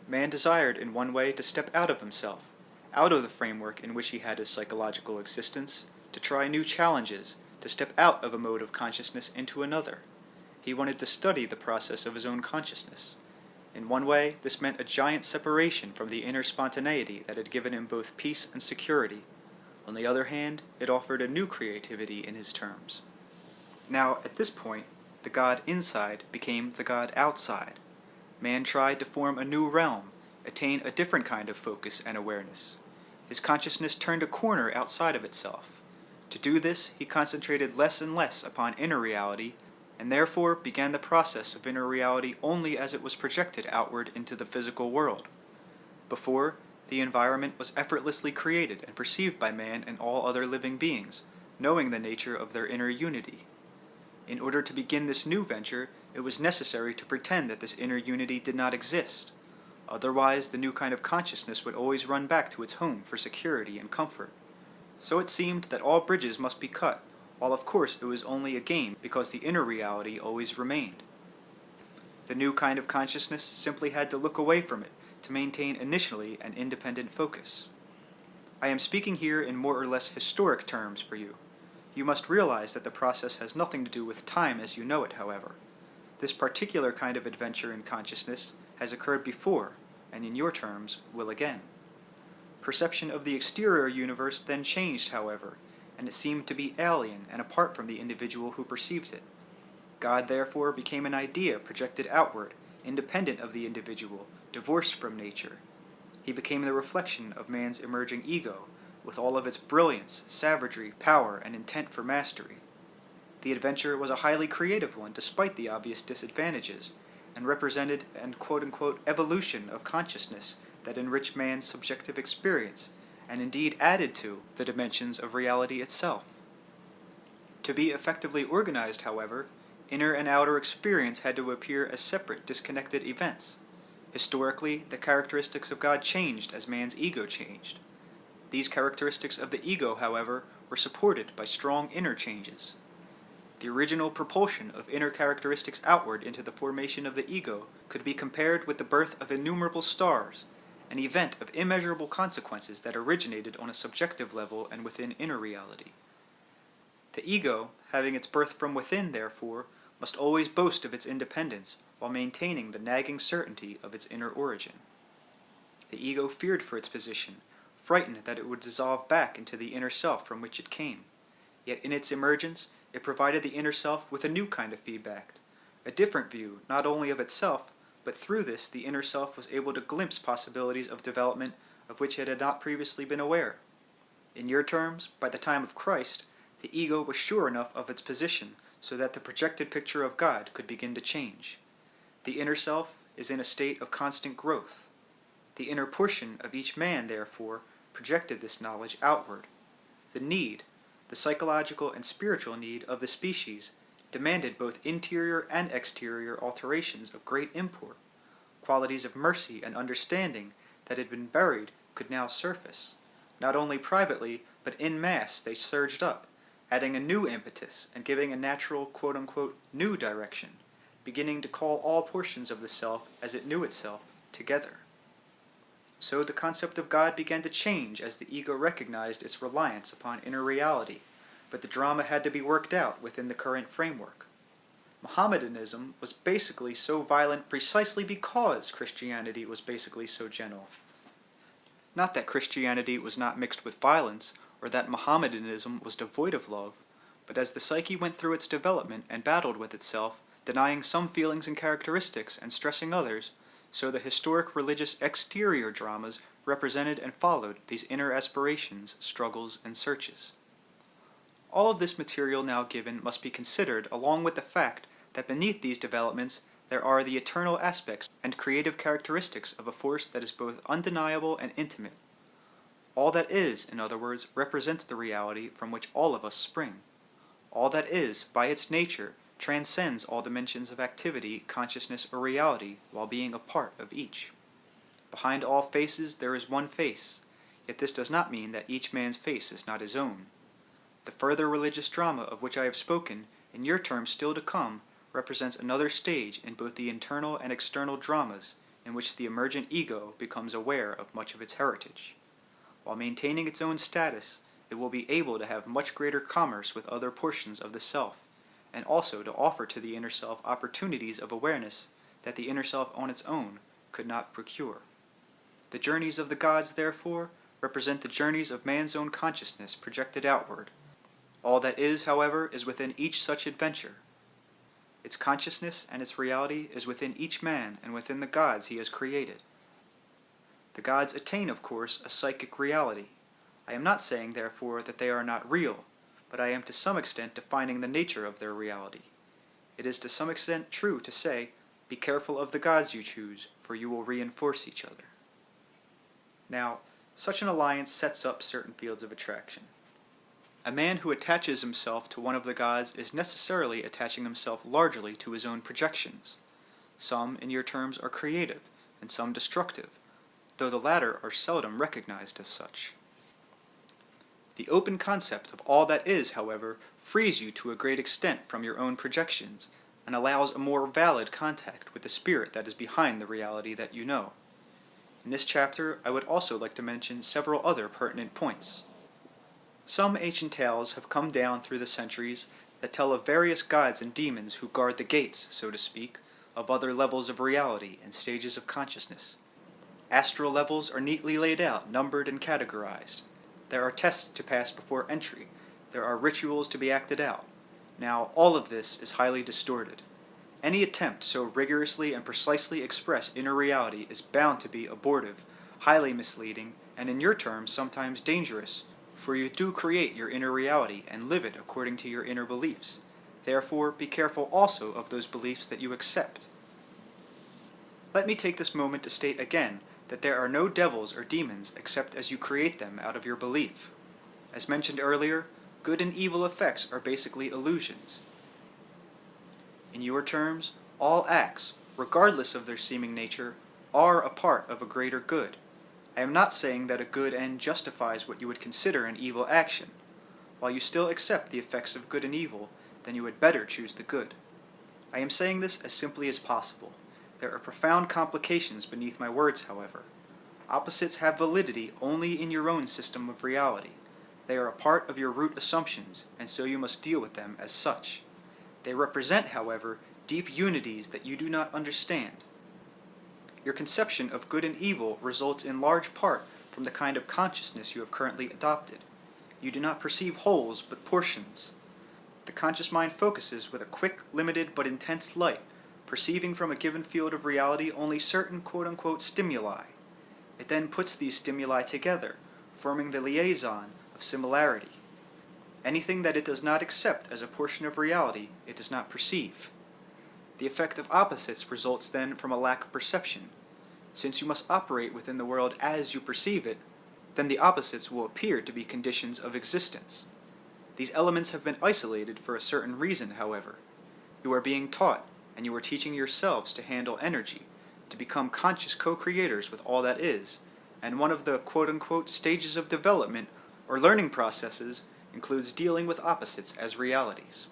Man desired in one way to step out of himself, out of the framework in which he had his psychological existence, to try new challenges, to step out of a mode of consciousness into another. He wanted to study the process of his own consciousness. In one way, this meant a giant separation from the inner spontaneity that had given him both peace and security. On the other hand, it offered a new creativity in his terms. Now, at this point, the God inside became the God outside. Man tried to form a new realm, attain a different kind of focus and awareness. His consciousness turned a corner outside of itself. To do this, he concentrated less and less upon inner reality, and therefore began the process of inner reality only as it was projected outward into the physical world. Before, the environment was effortlessly created and perceived by man and all other living beings, knowing the nature of their inner unity. In order to begin this new venture, it was necessary to pretend that this inner unity did not exist. Otherwise, the new kind of consciousness would always run back to its home for security and comfort. So it seemed that all bridges must be cut, while of course it was only a game because the inner reality always remained. The new kind of consciousness simply had to look away from it to maintain initially an independent focus. I am speaking here in more or less historic terms for you. You must realize that the process has nothing to do with time as you know it, however. This particular kind of adventure in consciousness has occurred before, and in your terms, will again. Perception of the exterior universe then changed, however, and it seemed to be alien and apart from the individual who perceived it. God therefore became an idea projected outward, independent of the individual, divorced from nature. He became the reflection of man's emerging ego, with all of its brilliance, savagery, power, and intent for mastery. The adventure was a highly creative one despite the obvious disadvantages, and represented an quote-unquote evolution of consciousness that enriched man's subjective experience, and indeed added to the dimensions of reality itself. To be effectively organized, however, inner and outer experience had to appear as separate, disconnected events. Historically, the characteristics of God changed as man's ego changed. These characteristics of the ego, however, were supported by strong inner changes. The original propulsion of inner characteristics outward into the formation of the ego could be compared with the birth of innumerable stars, an event of immeasurable consequences that originated on a subjective level and within inner reality. The ego, having its birth from within, therefore, must always boast of its independence while maintaining the nagging certainty of its inner origin. The ego feared for its position, frightened that it would dissolve back into the inner self from which it came. Yet in its emergence, it provided the inner self with a new kind of feedback, a different view not only of itself, but through this the inner self was able to glimpse possibilities of development of which it had not previously been aware. In your terms, by the time of Christ, the ego was sure enough of its position so that the projected picture of God could begin to change. The inner self is in a state of constant growth. The inner portion of each man, therefore, projected this knowledge outward. The psychological and spiritual need of the species, demanded both interior and exterior alterations of great import. Qualities of mercy and understanding that had been buried could now surface. Not only privately, but in mass they surged up, adding a new impetus and giving a natural quote-unquote new direction, beginning to call all portions of the self as it knew itself together. So the concept of God began to change as the ego recognized its reliance upon inner reality, but the drama had to be worked out within the current framework. Mohammedanism was basically so violent precisely because Christianity was basically so gentle. Not that Christianity was not mixed with violence, or that Mohammedanism was devoid of love, but as the psyche went through its development and battled with itself, denying some feelings and characteristics and stressing others, so the historic religious exterior dramas represented and followed these inner aspirations, struggles, and searches. All of this material now given must be considered along with the fact that beneath these developments there are the eternal aspects and creative characteristics of a force that is both undeniable and intimate. All that is, in other words, represents the reality from which all of us spring. All that is, by its nature, transcends all dimensions of activity, consciousness, or reality while being a part of each. Behind all faces there is one face, yet this does not mean that each man's face is not his own. The further religious drama of which I have spoken, in your terms still to come, represents another stage in both the internal and external dramas, in which the emergent ego becomes aware of much of its heritage. While maintaining its own status, it will be able to have much greater commerce with other portions of the self, and also to offer to the inner self opportunities of awareness that the inner self on its own could not procure. The journeys of the gods, therefore, represent the journeys of man's own consciousness projected outward. All that is, however, is within each such adventure. Its consciousness and its reality is within each man and within the gods he has created. The gods attain, of course, a psychic reality. I am not saying, therefore, that they are not real, but I am to some extent defining the nature of their reality. It is to some extent true to say, be careful of the gods you choose, for you will reinforce each other. Now, such an alliance sets up certain fields of attraction. A man who attaches himself to one of the gods is necessarily attaching himself largely to his own projections. Some, in your terms, are creative, and some destructive, though the latter are seldom recognized as such. The open concept of all that is, however, frees you to a great extent from your own projections, and allows a more valid contact with the spirit that is behind the reality that you know. In this chapter, I would also like to mention several other pertinent points. Some ancient tales have come down through the centuries that tell of various gods and demons who guard the gates, so to speak, of other levels of reality and stages of consciousness. Astral levels are neatly laid out, numbered and categorized. There are tests to pass before entry. There are rituals to be acted out. Now, all of this is highly distorted. Any attempt to so rigorously and precisely express inner reality is bound to be abortive, highly misleading, and in your terms sometimes dangerous, for you do create your inner reality and live it according to your inner beliefs. Therefore, be careful also of those beliefs that you accept. Let me take this moment to state again that there are no devils or demons except as you create them out of your belief. As mentioned earlier, good and evil effects are basically illusions. In your terms, all acts, regardless of their seeming nature, are a part of a greater good. I am not saying that a good end justifies what you would consider an evil action. While you still accept the effects of good and evil, then you had better choose the good. I am saying this as simply as possible. There are profound complications beneath my words, however. Opposites have validity only in your own system of reality. They are a part of your root assumptions, and so you must deal with them as such. They represent, however, deep unities that you do not understand. Your conception of good and evil results in large part from the kind of consciousness you have currently adopted. You do not perceive wholes, but portions. The conscious mind focuses with a quick, limited, but intense light, perceiving from a given field of reality only certain quote-unquote stimuli. It then puts these stimuli together, forming the liaison of similarity. Anything that it does not accept as a portion of reality, it does not perceive. The effect of opposites results then from a lack of perception. Since you must operate within the world as you perceive it, then the opposites will appear to be conditions of existence. These elements have been isolated for a certain reason, however. You are being taught, and you are teaching yourselves to handle energy, to become conscious co-creators with all that is, and one of the quote-unquote stages of development or learning processes includes dealing with opposites as realities.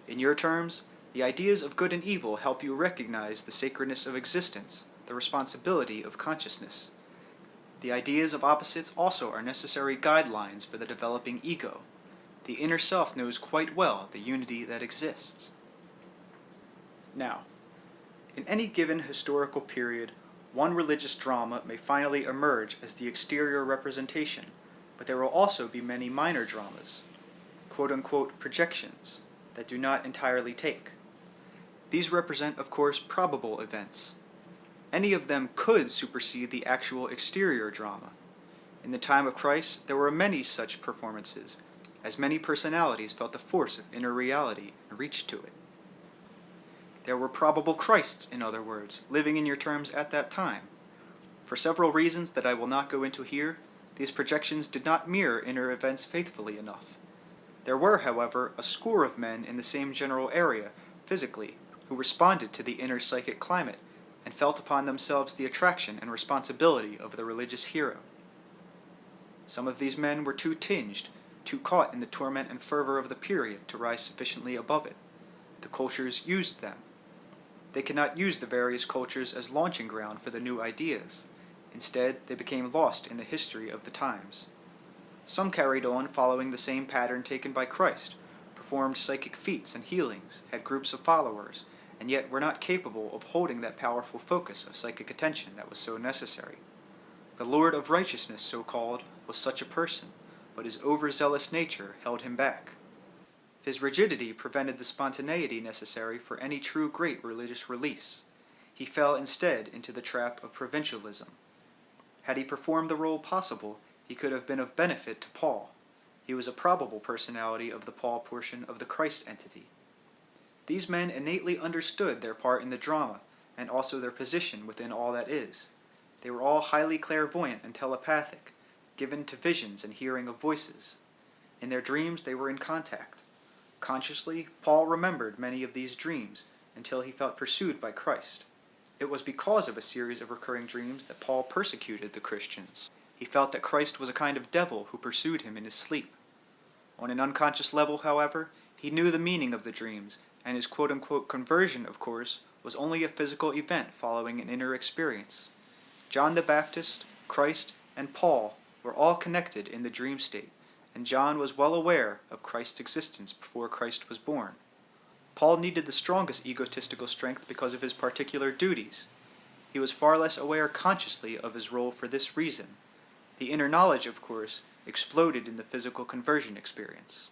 In your terms, the ideas of good and evil help you recognize the sacredness of existence, the responsibility of consciousness. The ideas of opposites also are necessary guidelines for the developing ego. The inner self knows quite well the unity that exists. Now, in any given historical period, one religious drama may finally emerge as the exterior representation, but there will also be many minor dramas, quote-unquote projections, that do not entirely take. These represent, of course, probable events. Any of them could supersede the actual exterior drama. In the time of Christ, there were many such performances, as many personalities felt the force of inner reality and reached to it. There were probable Christs, in other words, living in your terms at that time. For several reasons that I will not go into here, these projections did not mirror inner events faithfully enough. There were, however, a score of men in the same general area, physically, who responded to the inner psychic climate and felt upon themselves the attraction and responsibility of the religious hero. Some of these men were too tinged, too caught in the torment and fervor of the period to rise sufficiently above it. The cultures used them. They could not use the various cultures as launching ground for the new ideas. Instead, they became lost in the history of the times. Some carried on following the same pattern taken by Christ, performed psychic feats and healings, had groups of followers, and yet were not capable of holding that powerful focus of psychic attention that was so necessary. The Lord of Righteousness, so called, was such a person, but his overzealous nature held him back. His rigidity prevented the spontaneity necessary for any true great religious release. He fell instead into the trap of provincialism. Had he performed the role possible, he could have been of benefit to Paul. He was a probable personality of the Paul portion of the Christ entity. These men innately understood their part in the drama, and also their position within all that is. They were all highly clairvoyant and telepathic, given to visions and hearing of voices. In their dreams they were in contact. Consciously, Paul remembered many of these dreams until he felt pursued by Christ. It was because of a series of recurring dreams that Paul persecuted the Christians. He felt that Christ was a kind of devil who pursued him in his sleep. On an unconscious level, however, he knew the meaning of the dreams, and his quote-unquote conversion, of course, was only a physical event following an inner experience. John the Baptist, Christ, and Paul were all connected in the dream state, and John was well aware of Christ's existence before Christ was born. Paul needed the strongest egotistical strength because of his particular duties. He was far less aware consciously of his role for this reason. The inner knowledge, of course, exploded in the physical conversion experience.